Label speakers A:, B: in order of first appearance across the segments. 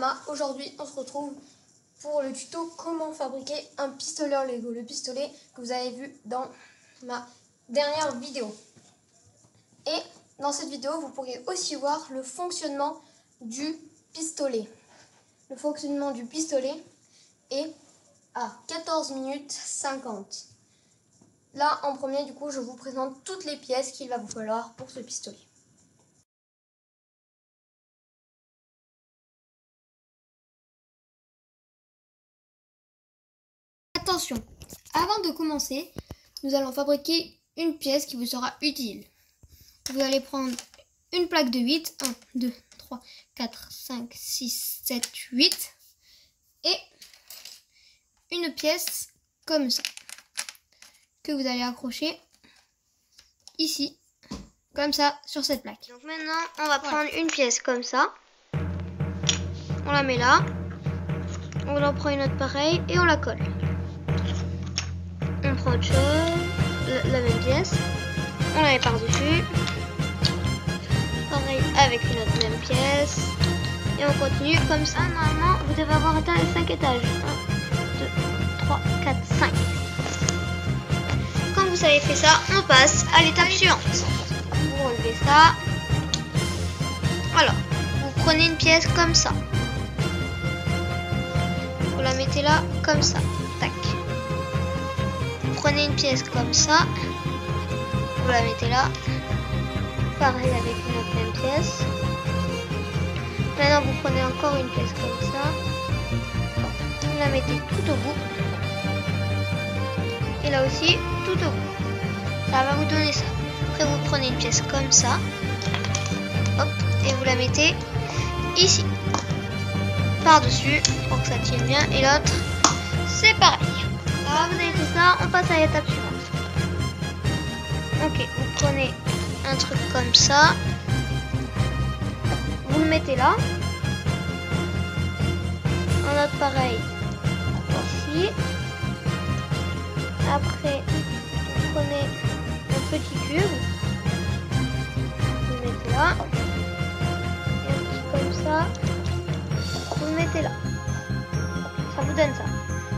A: Mama. Aujourd'hui, on se retrouve pour le tuto comment fabriquer un pistolet en Lego. Le pistolet que vous avez vu dans ma dernière vidéo. Et dans cette vidéo, vous pourrez aussi voir le fonctionnement du pistolet. Le fonctionnement du pistolet est à 14 minutes 50. Là, en premier, du coup, je vous présente toutes les pièces qu'il va vous falloir pour ce pistolet. Attention, avant de commencer, nous allons fabriquer une pièce qui vous sera utile. Vous allez prendre une plaque de 8, 1, 2, 3, 4, 5, 6, 7, 8 et une pièce comme ça que vous allez accrocher ici, comme ça, sur cette plaque.
B: Donc maintenant, on va prendre une pièce comme ça, on la met là, on en prend une autre pareille et on la colle. On prend autre chose, la même pièce, on la met par-dessus, pareil avec une autre même pièce, et on continue comme ça. Normalement, vous devez avoir atteint les 5 étages. 1, 2, 3, 4, 5. Quand vous avez fait ça, on passe à l'étape suivante. Vous relevez ça. Alors, vous prenez une pièce comme ça. Vous la mettez là, comme ça. Tac. Vous prenez une pièce comme ça. Vous la mettez là. Pareil avec une autre même pièce. Maintenant, vous prenez encore une pièce comme ça. Vous la mettez tout au bout. Et là aussi, tout au bout. Ça va vous donner ça. Après, vous prenez une pièce comme ça. Hop. Et vous la mettez ici. Par-dessus, pour que ça tienne bien. Et l'autre, c'est pareil. Alors, vous avez fait ça, on passe à l'étape suivante. Ok, vous prenez un truc comme ça. Vous le mettez là. Un autre pareil ici. Après, vous prenez un petit cube. Vous le mettez là. Et un petit comme ça. Vous le mettez là. Ça vous donne ça.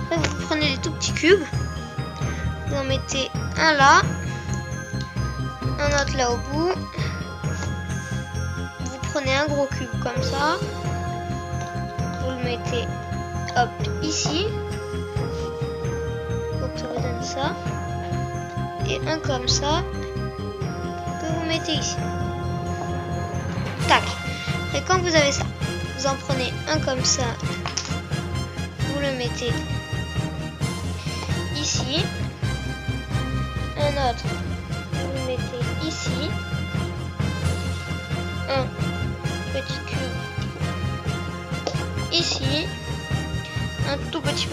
B: Après, vous prenez des tout petits cubes. Vous en mettez un là. Un autre là au bout. Vous prenez un gros cube comme ça. Vous le mettez hop ici. Donc ça vous donne ça. Et un comme ça que vous mettez ici. Tac. Et quand vous avez ça, vous en prenez un comme ça. Vous le mettez ici. Un autre. Vous le mettez ici. Un petit cube ici. Un tout petit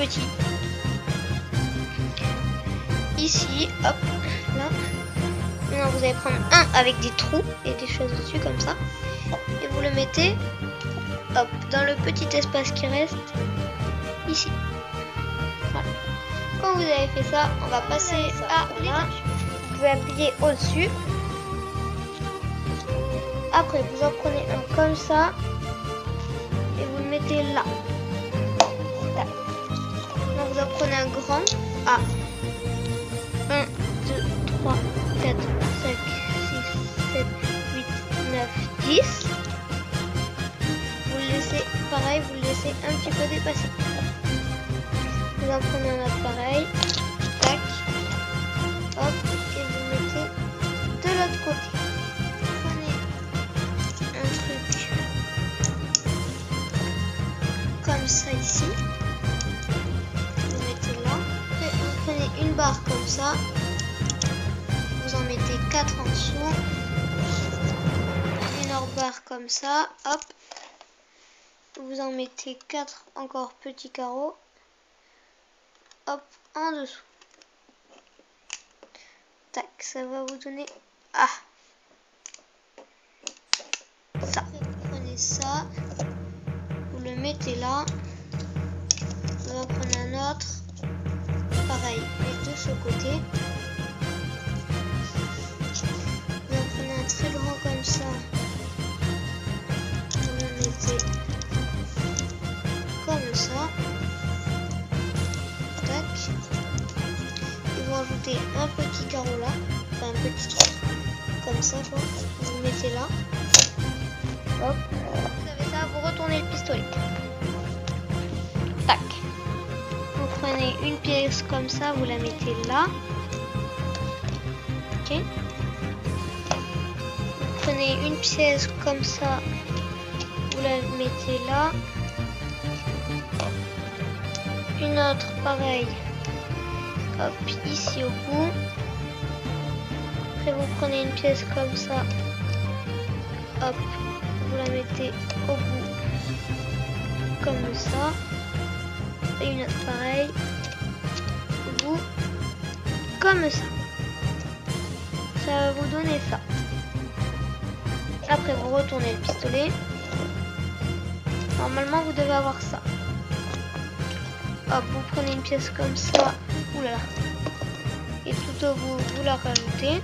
B: ici. Hop. Là. Maintenant vous allez prendre un avec des trous et des choses dessus comme ça. Et vous le mettez hop dans le petit espace qui reste ici. Voilà. Quand vous avez fait ça, on va passer à là. Vous pouvez appuyer au-dessus. Après, vous en prenez un comme ça. Et vous le mettez là. Tac. Maintenant, vous en prenez un grand. À 1, 2, 3, 4, 5, 6, 7, 8, 9, 10. Vous le laissez, pareil, vous le laissez un petit peu dépasser. Vous en prenez un autre pareil. Tac. Hop. Et vous mettez de l'autre côté. Comme ça ici, vous mettez là, et vous prenez une barre comme ça, vous en mettez 4 en dessous, une autre barre comme ça, hop, vous en mettez 4 encore petits carreaux, hop, en dessous. Tac, ça va vous donner, ça. Vous prenez ça. Vous le mettez là, vous en prenez un autre, pareil, mais de ce côté. Vous en prenez un très grand comme ça, vous le mettez rajoutez un petit carreau là, enfin un petit trou, comme ça quoi. Vous le mettez là. Hop. Vous avez ça, vous retournez le pistolet. Tac. Vous prenez une pièce comme ça, vous la mettez là. Ok. Vous prenez une pièce comme ça, vous la mettez là. Une autre pareille. Hop, ici au bout. Après vous prenez une pièce comme ça. Hop, vous la mettez au bout. Comme ça. Et une autre pareille. Au bout. Comme ça. Ça va vous donner ça. Après vous retournez le pistolet. Normalement vous devez avoir ça. Hop, vous prenez une pièce comme ça. Oulala. Et tout au bout, vous la rajoutez.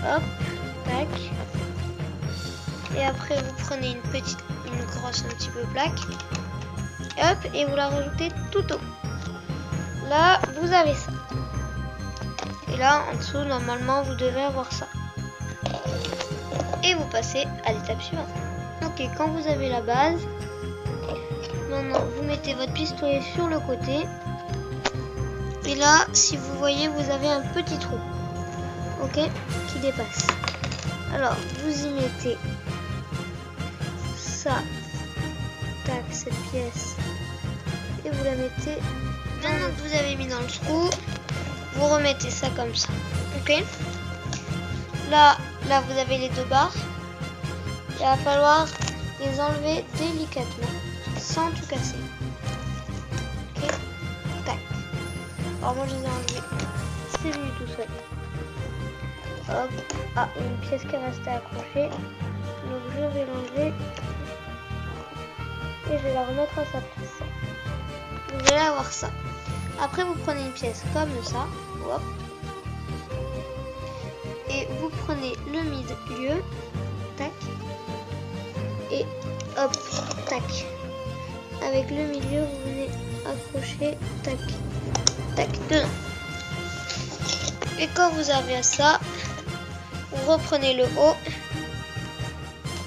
B: Hop, tac. Et après vous prenez une grosse un petit peu plaque. Et hop, et vous la rajoutez tout au bout. Là, vous avez ça. Et là, en dessous, normalement, vous devez avoir ça. Et vous passez à l'étape suivante. Ok, quand vous avez la base, maintenant vous mettez votre pistolet sur le côté. Et là, si vous voyez, vous avez un petit trou. Ok, qui dépasse. Alors, vous y mettez ça. Tac, cette pièce. Et vous la mettez. Maintenant que vous avez mis dans le trou, vous remettez ça comme ça. Ok. Là, vous avez les deux barres. Il va falloir les enlever délicatement, sans tout casser. Ok. Tac. Alors moi je les ai enlevés. C'est venu tout seul. Hop. Ah, une pièce qui est restée accrochée. Donc je vais l'enlever. Et je vais la remettre à sa place. Vous allez avoir ça. Après vous prenez une pièce comme ça. Hop. Et vous prenez le milieu. Tac. Et hop. Tac. Avec le milieu, vous venez accrocher. Tac. Tac. Dedans. Et quand vous avez ça, vous reprenez le haut.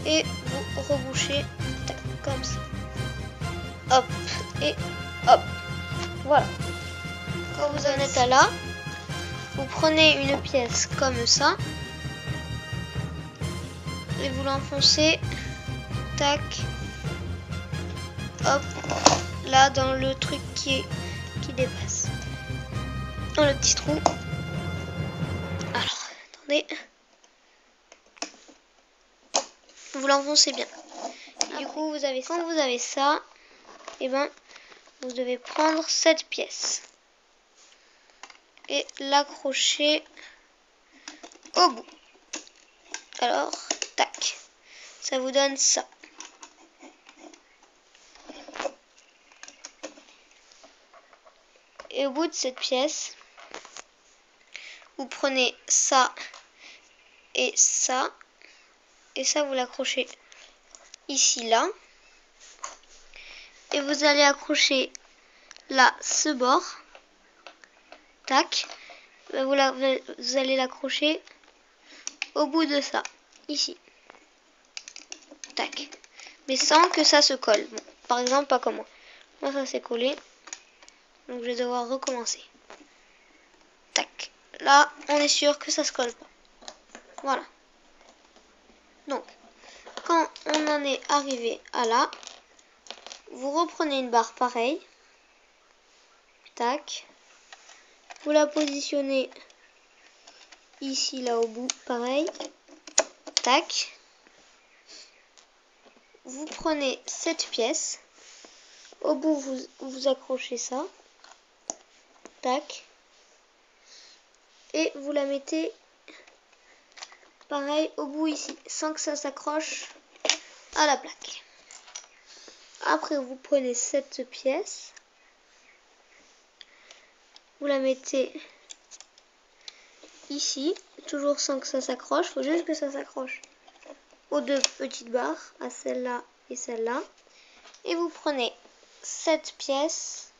B: Et vous rebouchez. Tac. Comme ça. Hop. Et hop. Voilà. Quand vous en êtes à là, vous prenez une pièce comme ça et vous l'enfoncez, tac, hop, là dans le truc qui dépasse, dans le petit trou. Alors, attendez, vous l'enfoncez bien. Et du coup, vous avez ça. Quand vous avez ça, et ben, vous devez prendre cette pièce et l'accrocher au bout. Alors, tac, ça vous donne ça. Et au bout de cette pièce, vous prenez ça, et ça vous l'accrochez ici, là. Et vous allez accrocher là, ce bord. Tac. Vous allez l'accrocher au bout de ça, ici. Tac. Mais sans que ça se colle. Bon, par exemple, pas comme moi. Moi, ça s'est collé. Donc, je vais devoir recommencer. Tac. Là, on est sûr que ça se colle pas. Voilà. Donc, quand on en est arrivé à là, vous reprenez une barre pareille. Tac. Vous la positionnez ici, là, au bout, pareil. Tac. Vous prenez cette pièce. Au bout, vous accrochez ça. Tac. Et vous la mettez pareil au bout ici, sans que ça s'accroche à la plaque. Après, vous prenez cette pièce. Vous la mettez ici, toujours sans que ça s'accroche. Il faut juste que ça s'accroche aux deux petites barres, à celle-là et celle-là. Et vous prenez cette pièce,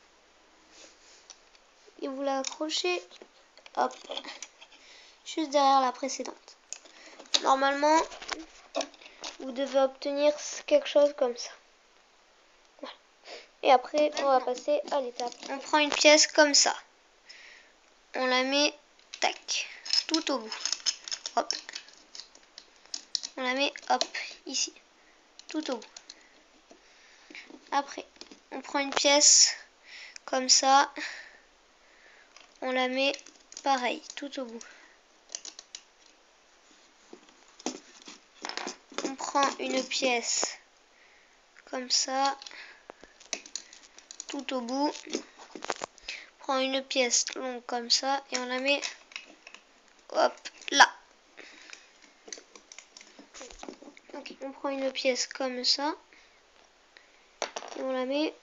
B: et vous l'accrochez, hop, juste derrière la précédente. Normalement, vous devez obtenir quelque chose comme ça. Voilà. Et après, on va passer à l'étape. On prend une pièce comme ça. On la met, tac, tout au bout. Hop. On la met, hop, ici, tout au bout. Après, on prend une pièce comme ça. On la met pareil, tout au bout. On prend une pièce comme ça, tout au bout. On prend une pièce longue comme ça et on la met, hop, là. Ok, on prend une pièce comme ça et on la met,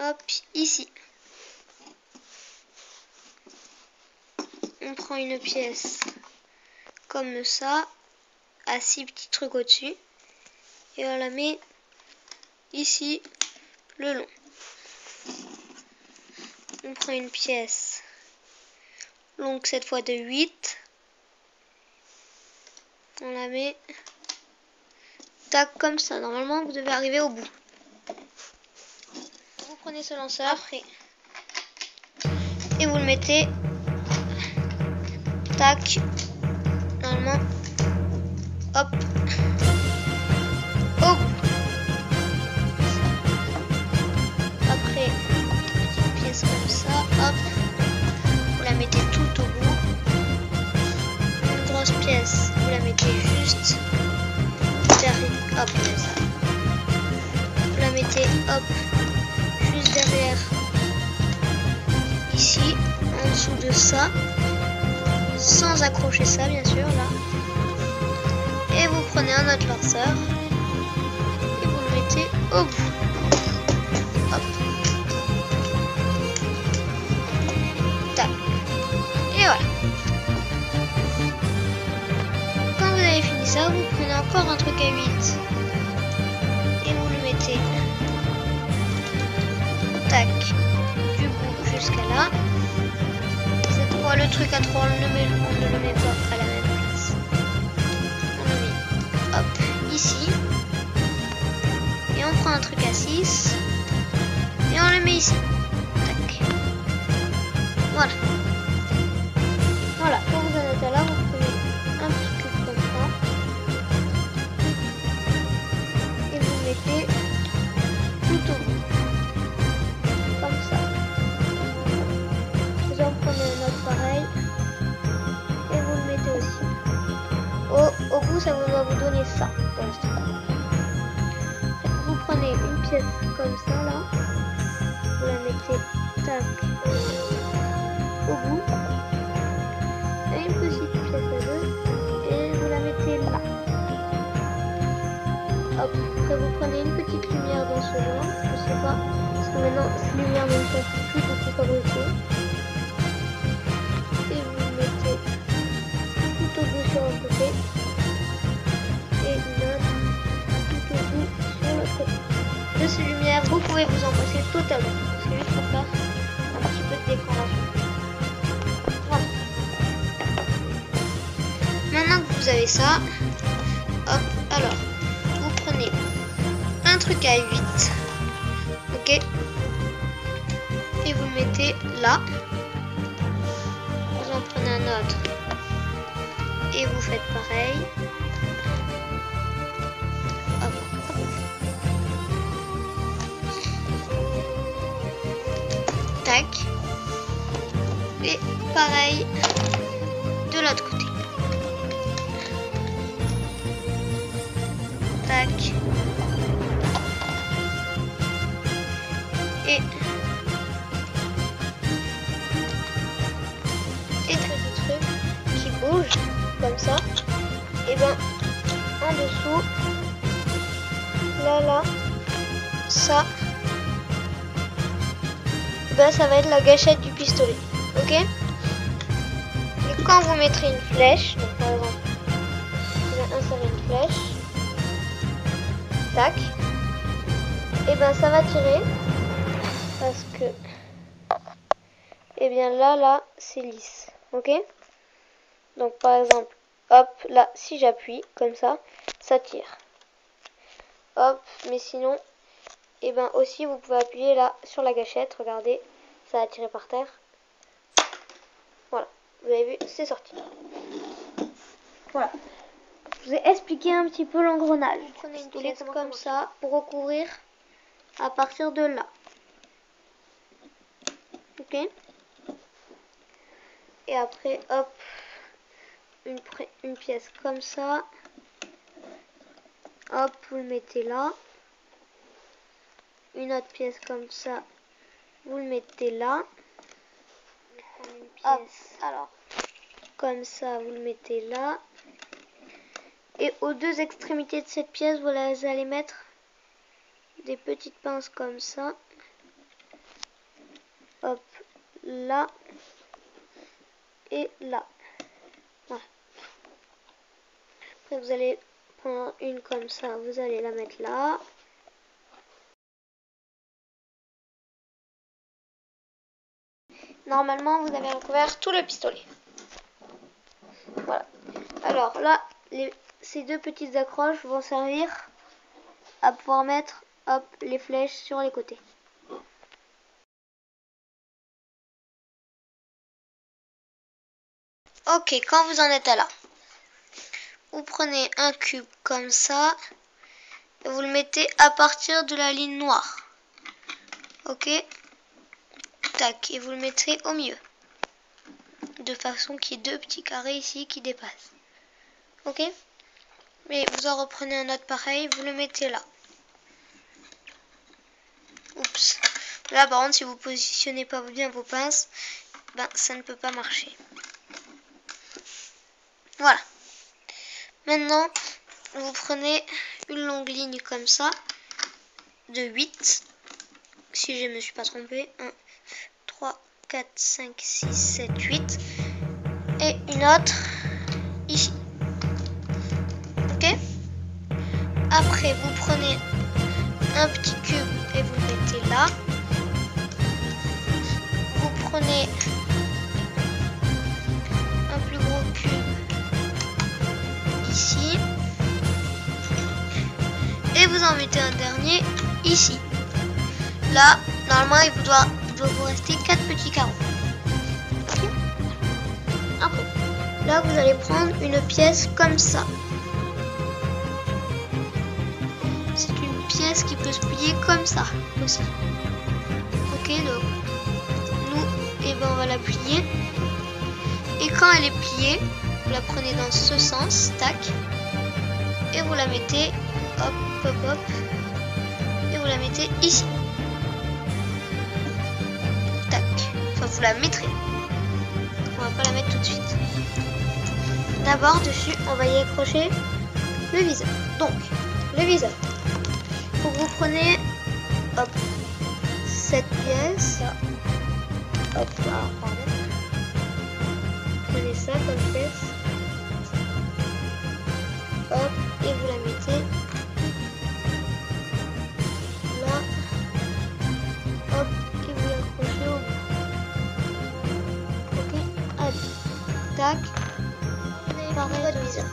B: hop, ici. On prend une pièce comme ça, à 6 petits trucs au-dessus, et on la met ici, le long. On prend une pièce longue cette fois de 8, on la met, tac, comme ça. Normalement, vous devez arriver au bout. Vous prenez ce lanceur après, et vous le mettez, tac, normalement, hop, au bout. Après, petite pièce comme ça, hop, vous la mettez tout au bout. Une grosse pièce, vous la mettez juste derrière, hop, comme ça. Vous la mettez, hop, juste derrière, ici, en dessous de ça, sans accrocher ça, bien sûr, là. Et vous prenez un autre lanceur et vous le mettez au bout. Hop. Tac. Et voilà. Quand vous avez fini ça, vous prenez encore un truc à 8 et vous le mettez, tac, du bout jusqu'à là. Cette fois, le truc à 3, on ne le met pas à la même place. On le met, hop, ici. Et on prend un truc à 6 et on le met ici. Tac. Voilà. Voilà, quand vous en êtes là, vous prenez un petit cube comme ça et vous le mettez tout au bout. Comme ça. Vous en prenez un autre pareil et vous le mettez aussi. Au bout, ça va vous donner ça pour l'instant. Vous prenez une pièce comme ça là, vous la mettez, tac, au bout, et une petite pièce à 2 et vous la mettez là. Hop, après vous prenez une petite lumière dans ce genre, je sais pas, parce que maintenant cette lumière ne me fait plus beaucoup fabriquer. Et vous le mettez tout au bout sur un côté et une autre tout au bout sur l'autre côté. De ces lumières, vous pouvez vous en passer totalement. C'est juste pour faire un petit peu de décoration. Voilà. Maintenant que vous avez ça, hop, alors, vous prenez un truc à 8, ok, et vous le mettez là. Vous en prenez un autre et vous faites pareil. Hop. Tac. Et pareil de l'autre côté. Tac. Et des trucs qui bougent comme ça. Et ben en dessous, là, ça. Ben, ça va être la gâchette du pistolet, ok? Et quand vous mettrez une flèche, donc par exemple, vous allez insérer une flèche, tac, et ben ça va tirer parce que et bien là, c'est lisse. Ok? Donc par exemple, hop, là, si j'appuie comme ça tire. Hop, mais sinon, et bien aussi, vous pouvez appuyer là sur la gâchette. Regardez, ça va tirer par terre. Voilà, vous avez vu, c'est sorti. Voilà. Je vous ai expliqué un petit peu l'engrenage. Vous prenez une pièce comme ça pour recouvrir à partir de là. Ok? Et après, hop, une pièce comme ça. Hop, vous le mettez là. Une autre pièce comme ça, vous le mettez là. Hop, alors, comme ça, vous le mettez là. Et aux deux extrémités de cette pièce, vous allez mettre des petites pinces comme ça. Hop, là. Et là. Voilà. Après, vous allez prendre une comme ça, vous allez la mettre là. Normalement, vous avez recouvert tout le pistolet. Voilà. Alors là, ces deux petites accroches vont servir à pouvoir mettre, hop, les flèches sur les côtés. Ok, quand vous en êtes à là, vous prenez un cube comme ça et vous le mettez à partir de la ligne noire. Ok, tac, et vous le mettrez au milieu. De façon qu'il y ait deux petits carrés ici qui dépassent. Ok, mais vous en reprenez un autre pareil, vous le mettez là. Oups. Là par contre, si vous positionnez pas bien vos pinces, ben ça ne peut pas marcher. Voilà. Maintenant, vous prenez une longue ligne comme ça, de 8, si je ne me suis pas trompée, 1, 3, 4, 5, 6, 7, 8, et une autre ici. Ok? Après, vous prenez un petit cube et vous le mettez là. Vous prenez un plus gros cube ici. Et vous en mettez un dernier ici. Là, normalement, il doit vous rester 4 petits carreaux. Okay. Après, là, vous allez prendre une pièce comme ça. C'est une pièce qui peut se plier comme ça aussi. Ok, donc nous, et ben on va la plier. Et quand elle est pliée, vous la prenez dans ce sens, tac, et vous la mettez, hop, hop, hop, et vous la mettez ici. Tac, enfin vous la mettrez. On va pas la mettre tout de suite. D'abord dessus, on va y accrocher le viseur. Donc, le viseur. Donc vous prenez, hop, cette pièce, hop, alors, pardon. Prenez ça comme pièce, hop, et vous la mettez là, hop, et vous l'accrochez au bout. Ok, allez, tac, pareil de viseur.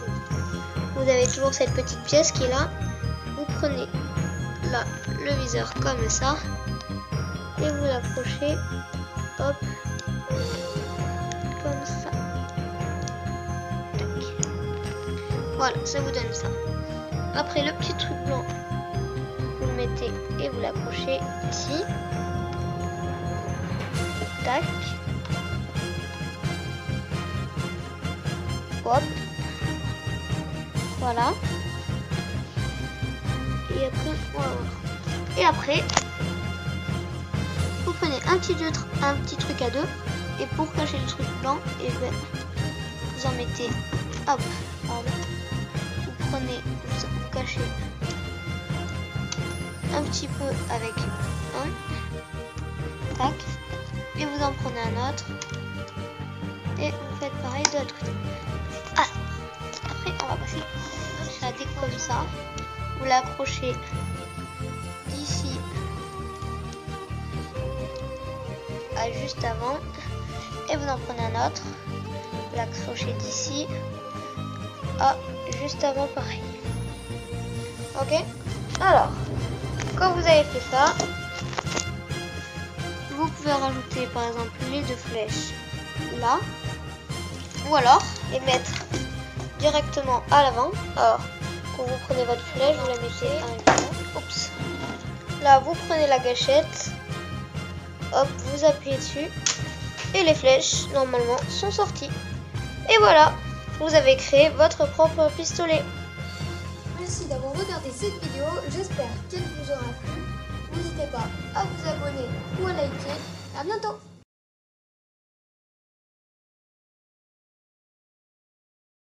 B: Vous avez toujours cette petite pièce qui est là, vous prenez là le viseur comme ça et vous l'accrochez, hop, comme ça. Tac. Voilà, ça vous donne ça. Après le petit truc blanc, vous le mettez et vous l'accrochez ici. Tac. Hop. Voilà. Et après, on va voir. Et après, vous prenez un petit truc à deux. Et pour cacher le truc blanc, et ben, vous en mettez, hop, pardon. Vous prenez, vous cachez un petit peu avec un, tac, et vous en prenez un autre, et vous faites pareil de l'autre côté. Ah, après on va passer la déco comme ça, vous l'accrochez d'ici à juste avant, et vous en prenez un autre. Vous l'accrochez d'ici à juste avant pareil. Ok? Alors, quand vous avez fait ça, vous pouvez rajouter par exemple les deux flèches là, ou alors les mettre directement à l'avant. Alors, quand vous prenez votre flèche, vous la mettez à l'avant. Oups. Là, vous prenez la gâchette, hop, vous appuyez dessus, et les flèches, normalement, sont sorties. Et voilà, vous avez créé votre propre pistolet.
A: Merci d'avoir regardé cette vidéo, j'espère qu'elle vous aura plu. N'hésitez pas à vous abonner ou à liker. À bientôt!